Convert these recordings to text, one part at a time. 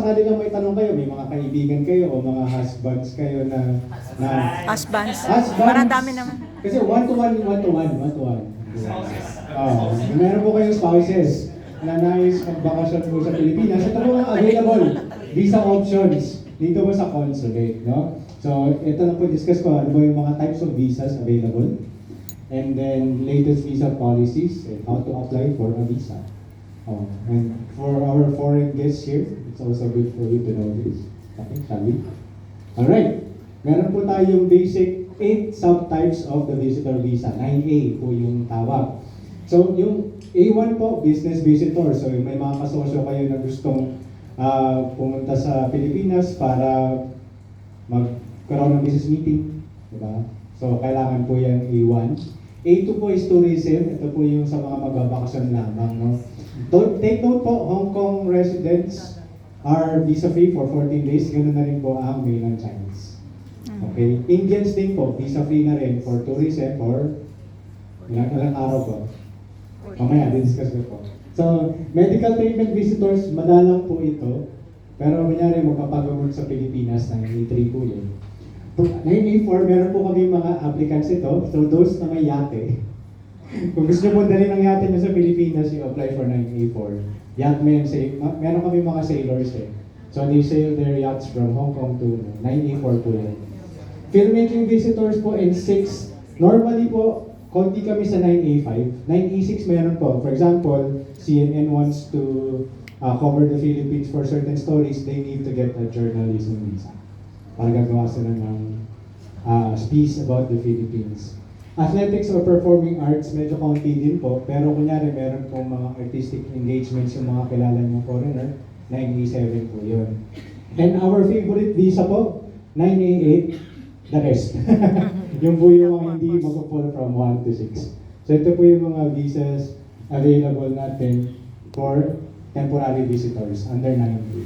sakali lang may tanong kayo, may mga kaibigan kayo o mga husbands kayo na Husbands. husbands. Marami naman. Kasi one to one. Meron po kayong spouses na nais magbakasyon po sa Pilipinas. Ito po ang available visa options dito po sa consulate, no? So, ito na po discuss ko ano ba yung mga types of visas available, and then latest visa policies and how to apply for a visa. And for our foreign guests here, it's also good for you to know this. Okay, shall we? Alright, meron po tayong basic 8 subtypes of the visitor visa. 9A po yung tawag. So, yung A1 po, business visitor. So, may mga kasosyo kayo na gustong pumunta sa Pilipinas para magkaroon ng business meeting. Diba? So, kailangan po yan A1. A2 po is tourism. Ito po yung sa mga magbabakasyon lamang. No? Take note po, Hong Kong residents are visa-free for 14 days. Ganun na rin po ang mainland Chinese. Okay? Indians din po, visa-free na rin for tourism for ilang araw po. Mamaya, discuss ko po. So, medical treatment visitors, madalang po ito. Pero kunyari, magpapagamot sa Pilipinas, 9A3 po yun. 9A4, meron po kami mga applicants ito. So, those na may yate. Kung gusto nyo po dali ng yate nyo sa Pilipinas, you apply for 9A4. Yachtmen, meron kami mga sailors eh. So, they sail their yachts from Hong Kong to 9A4 po yan. Filmmaking visitors po in 6. Normally po, konti kami sa 9A5. 9A6 meron po. For example, CNN wants to cover the Philippines for certain stories, they need to get a journalism visa. Para gagawa sila ng piece about the Philippines. Athletics or performing arts, medyo konti din po. Pero kunyari, meron pong mga artistic engagements yung mga kilala ng foreigner. 9A7 po yun. And our favorite visa po, 9A8, the rest. Yung po yung mga hindi mag-fall from 1 to 6. So ito po yung mga visas available natin for temporary visitors under 9A.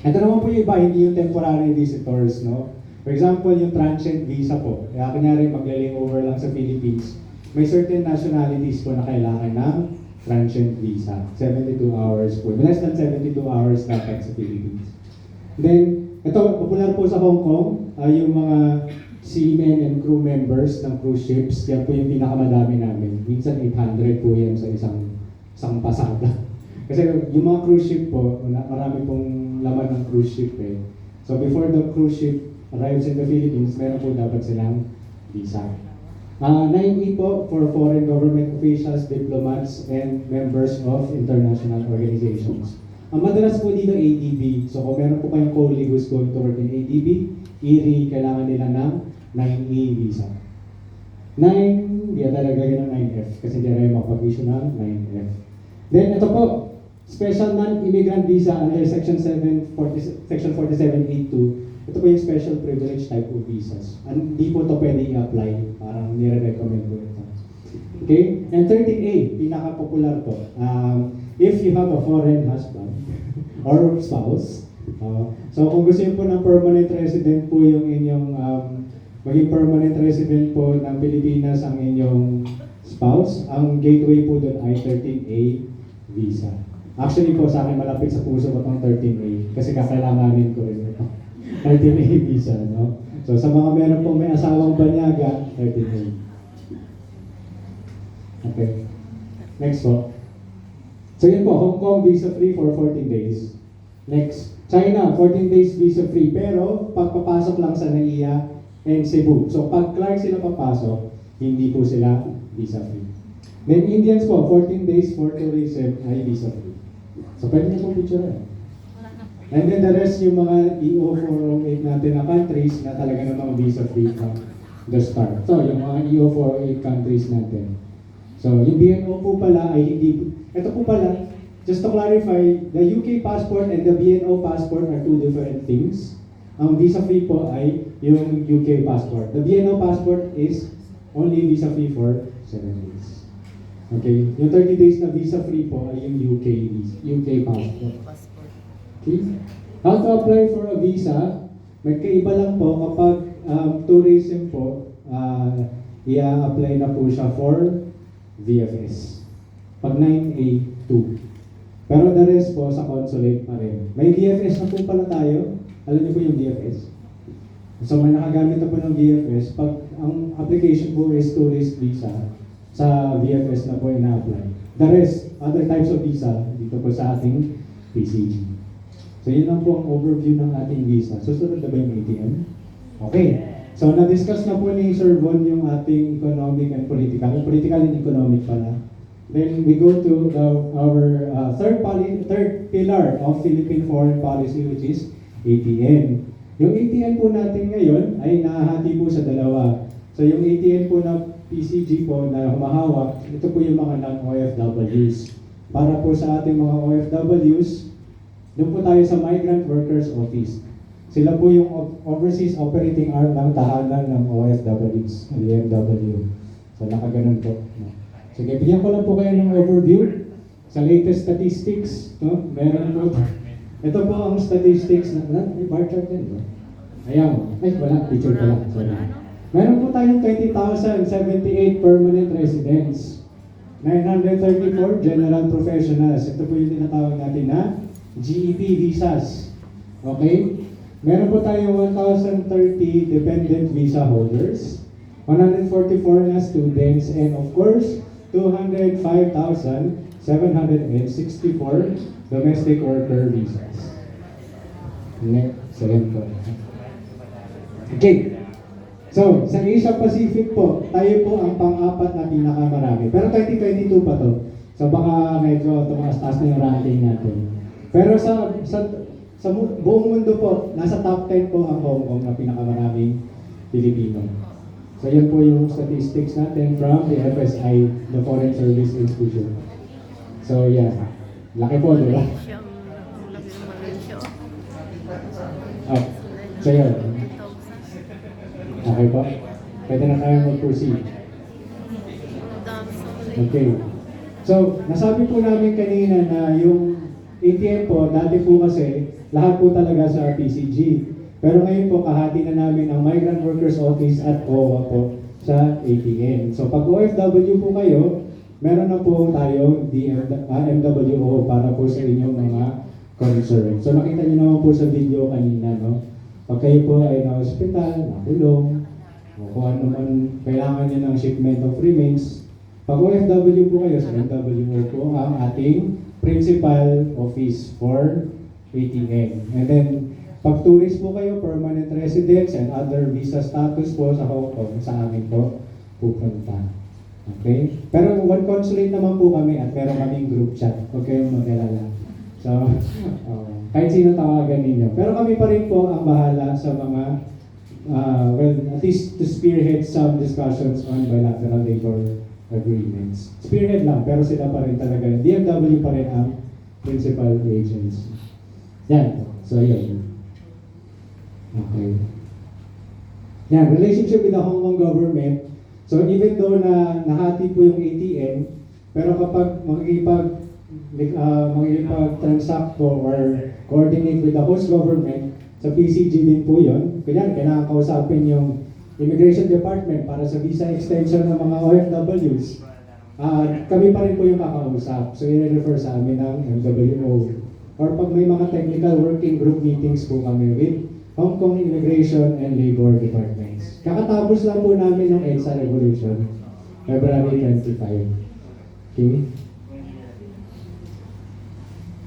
Ito naman po yung iba, hindi yung temporary visitors, no? For example, yung transient visa po. Kaya kunyari maglaling over lang sa Philippines, may certain nationalities po na kailangan ng transient visa. 72 hours po. Less than 72 hours dapat sa Philippines. Then, ito, popular po sa Hong Kong, yung mga seamen and crew members ng cruise ships. Yan po yung pinakamadami namin. Minsan 800 po yan sa isang pasada. Kasi yung mga cruise ship po, marami pong laman ng cruise ship eh. So before the cruise ship arrives in the Philippines, meron po dapat silang visa. 9E po for foreign government officials, diplomats, and members of international organizations. Ang madalas po dito ADB. So kung meron po kayong colleague who's going to work in ADB, IRI, kailangan nila ng 9E visa. 9, di talaga yun ng 9F kasi di rin makapag-issue ng 9F. Then ito po, special non-immigrant visa under Section 4782. Ito po yung special privilege type of visas. Hindi po ito pwede i-apply. Parang nire-recommend po ito. Okay? And 13A, pinaka-popular po. If you have a foreign husband or spouse, so kung gusto niyo po ng permanent resident po yung inyong, maging permanent resident po ng Pilipinas ang inyong spouse, ang gateway po doon ay 13A visa. Actually po sa akin malapit sa puso ko itong 13A kasi kakailanganin ko rin ito. 13A visa, no? So sa mga meron pong may asawang banyaga, 13A. Okay. Next po. So yun po, Hong Kong visa free for 14 days. Next. China, 14 days visa free pero pagpapasok lang sa NAIA and Cebu. So pag Clark sila papasok, hindi po sila visa free. Then Indians po, 14 days for tourism ay visa free. So pwede niyo pong picture yan. And then the rest yung mga EO408 natin na countries na talaga namang visa free from the start. So yung mga EO408 countries natin. So yung BNO po pala ay hindi, ito po pala, just to clarify, the UK passport and the BNO passport are two different things. Ang visa free po ay yung UK passport. The BNO passport is only visa free for 7 days. Okay? Yung 30 days na visa free po ay yung UK passport. Okay? How to apply for a visa? May kaiba lang po kapag tourism po, i-apply na po siya for VFS. Pag 9A2. Pero the rest po sa consulate pa rin. May DFS na po pala tayo. Alam niyo po yung DFS? So may nakagamit na po ng DFS. Pag ang application po is tourist visa, sa VFS na po ina-apply. The rest, other types of visa, dito po sa ating PCG. So yun lang po ang overview ng ating visa. Susunod na ba yung ATM? Okay. So na-discuss na po ni Sir Von yung ating economic and political. Political and economic pala. Then we go to our third pillar of Philippine foreign policy, which is ATM. Yung ATM po natin ngayon ay nahahati po sa dalawa. So yung ATM po na PCG po na humahawak, ito po yung mga non-OFWs. Para po sa ating mga OFWs, doon po tayo sa Migrant Workers Office. Sila po yung overseas operating arm ng tahanan ng OFWs, DMW. So nakaganon po. Sige, bigyan ko lang po kayo ng overview sa latest statistics. No? Meron po. Ito po ang statistics na, may bar chart din ba? Ayan, ay wala, picture pala. Sorry. Meron po tayong 20,078 permanent residents. 934 general professionals. Ito po yung tinatawag natin na GEP visas. Okay? Meron po tayong 1,030 dependent visa holders. 144 na students. And of course, 205,764 domestic worker visas. Next, second po. Okay. So, sa Asia Pacific po, tayo po ang pang-apat na pinakamarami. Pero 2022 pa to. So baka medyo tumaas-taas na yung ranking natin. Pero sa buong mundo po, nasa top 10 po ang Hong Kong na pinakamaraming Pilipino. So yan po yung statistics natin from the FSI, the Foreign Service Institution. So yeah, laki po, di ba? Oh, so yun. Okay po? Pwede na tayo mag-proceed. Okay. So, nasabi po namin kanina na yung ATM po, dati po kasi, lahat po talaga sa PCG. Pero ngayon po, kahati na namin ang Migrant Workers Office at OWA po sa ATM. So, pag OFW po kayo, meron na po tayong MWO para po sa inyong mga concern. So, nakita niyo naman po sa video kanina, no? Pag kayo po ay na-hospital, nakulong, o kung ano man kailangan niya ng shipment of remains, pag OFW po kayo, sa MWO po ang ating principal office for ATM. And then, pag tourist po kayo, permanent residents and other visa status po sa Hong Kong, sa amin po pupunta. Okay? Pero one consulate naman po kami at meron kaming group chat. Huwag kayong mag-alala. So, kahit sino tawagan ninyo. Pero kami pa rin po ang bahala sa mga, well, at least to spearhead some discussions on bilateral labor agreements. Spearhead lang, pero sila pa rin talaga. DMW pa rin ang principal agency. Yan. So, yun. Okay. Yan, relationship with the Hong Kong government. So, even though na nahati po yung ATM, pero kapag makikipag-transact po or coordinate with the host government, sa PCG din po yun. Kailangan kausapin yung Immigration Department para sa visa extension ng mga OFWs. Kami pa rin po yung kakausap. So, i-refer sa amin ng MWO. Or pag may mga technical working group meetings po kami with Hong Kong Immigration and Labor Departments. Kakatapos lang po namin ng EDSA Revolution, February 25. Okay?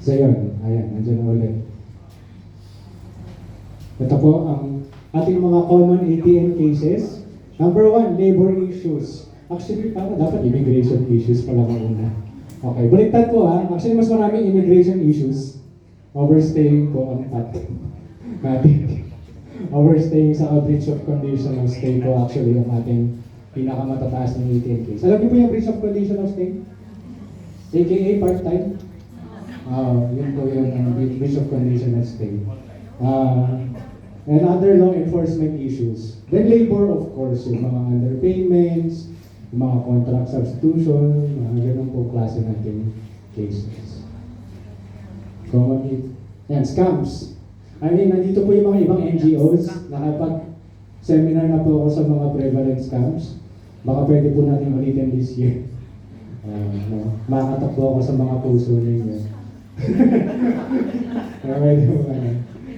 So yun, ayan, nandiyan na ulit. Ito po ang ating mga common ATM cases. Number 1, labor issues. Actually, dapat immigration issues pala mauna. Okay, baliktad po ha. Actually, mas maraming immigration issues. Overstaying po ang ating overstaying sa breach of condition of stay po actually ang ating pinakamatataas ng ATM case. Alam niyo po yung breach of condition of stay? AKA part-time? Yun po yun ang breach of condition of stay. And other law enforcement issues. Then labor, of course, yung mga underpayments, yung mga contract substitution, mga ganun po klase natin cases. Common, yan, scams. I mean, nandito po yung mga ibang NGOs, nakapag-seminar na po ako sa mga prevalent scams. Baka pwede po natin ulitin this year. Makakatak po ako sa mga puso ninyo. Pwede mo ano.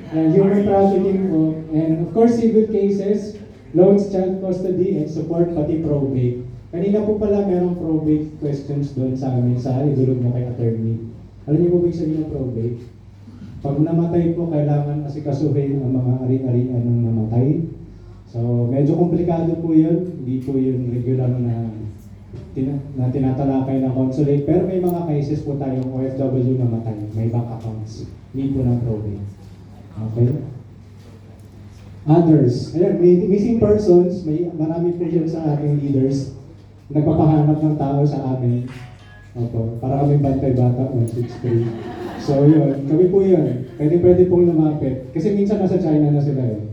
And human trafficking po. And of course, civil cases, loans, child custody, and support, pati probate. Kanina po pala merong probate questions doon sa amin sa idulog mo kay attorney. Alam niyo po ba yung sabihin ng probate? Pag namatay po, kailangan asikasuhin ang mga ari-arian ng namatay. So, medyo komplikado po yun. Hindi po yun regular na tinatalakay ng consulate. Pero may mga cases po tayong OFW namatay. May bank accounts. Need po ng probate. Okay? Others. Ayan, may missing persons. Marami po yun sa ating leaders. Nagpapahanap ng tao sa amin. Opo, para kami bantay bata, 163. So yun, kami po yun. Pwede pong lumapit. Kasi minsan nasa China na sila eh.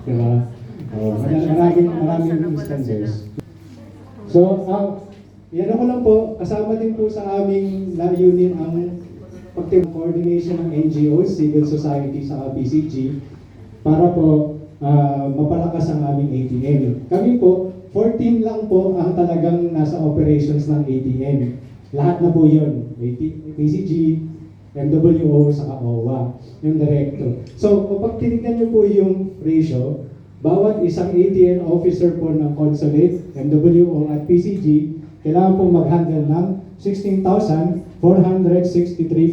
Diba? Maraming instances. So, yan ako lang po, kasama din po sa aming layunin ang coordination ng NGOs, civil society, sa PCG para po mapalakas ang aming ATM. Kami po, 14 lang po ang talagang nasa operations ng ATM. Lahat na po yun. PCG, MWO, saka OWA, yung director. So, kapag tinignan nyo po yung ratio, bawat isang ATM officer po ng consulate, MWO at PCG, kailangan po mag-handle ng 16,463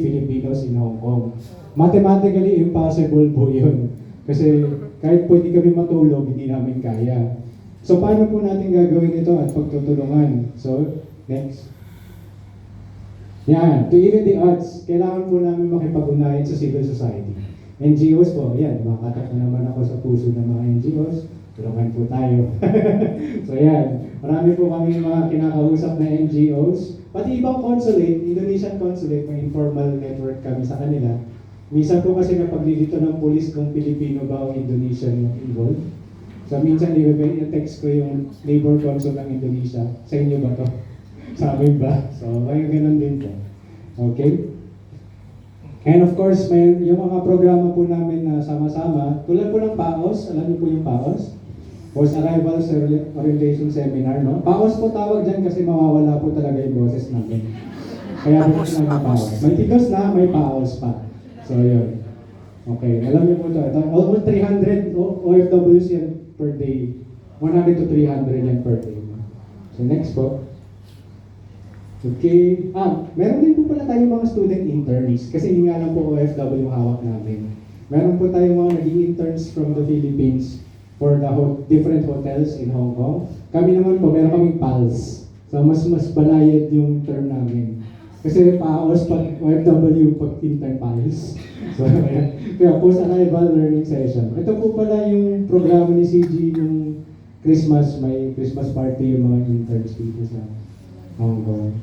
Filipinos in Hong Kong. Mathematically impossible po yun. Kasi kahit pwede kami matulog, hindi namin kaya. So, paano po natin gagawin ito at pagtutulungan? So, next. Yan, to even the odds, kailangan po namin makipag-unayan sa civil society. NGOs po, yan, makakat na naman ako sa puso ng mga NGOs. Tulungan po tayo. So yan, marami po kami mga kinakausap na NGOs. Pati ibang consulate, Indonesian consulate, may informal network kami sa kanila. Minsan po kasi napaglilito ng police kung Pilipino ba o Indonesian yung involved. So minsan i-text ko yung labor consul ng Indonesia. Sa inyo ba to? Sa amin ba? So kaya ganun din po. Okay? And of course, may yung mga programa po namin na sama-sama, tulad po ng PAOS, alam niyo po yung PAOS? Post-Arrival Orientation Seminar, no? PAOS po tawag dyan kasi mawawala po talaga yung boses namin. Kaya po sila ng PAOS. May tigos na, may PAOS pa. So yun. Okay, alam niyo po ito. Almost 300 OFWs yan per day. 100 to 300 yan per day. So next po. Okay. Meron din po pala tayong mga student interns kasi hindi nga lang po OFW yung hawak namin. Meron po tayong mga naging interns from the Philippines for the different hotels in Hong Kong. Kami naman po, meron kaming PALS. So mas banayad yung term namin. Kasi PAOS pag OFW pag intern PALS. So kaya post-arrival learning session. Ito po pala yung programa ni CG yung Christmas, may Christmas party yung mga interns dito sa Hong Kong.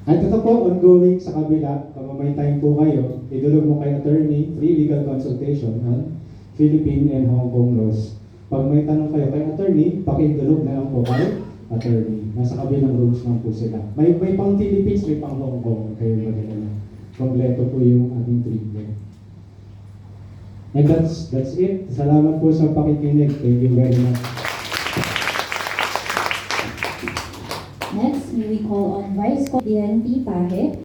At ito po, ongoing sa kabila, kung may time po kayo, idulog mo kay attorney, free legal consultation on Philippine and Hong Kong laws. Pag may tanong kayo kay attorney, pakidulog na lang po kay attorney. Nasa kabilang rooms lang po sila. May pang Philippines, may pang Hong Kong. Kayo maganda. Kompleto po yung ating treatment. And that's it. Salamat po sa pakikinig. Thank you very much. Next, we call on Vice PNP Pahe.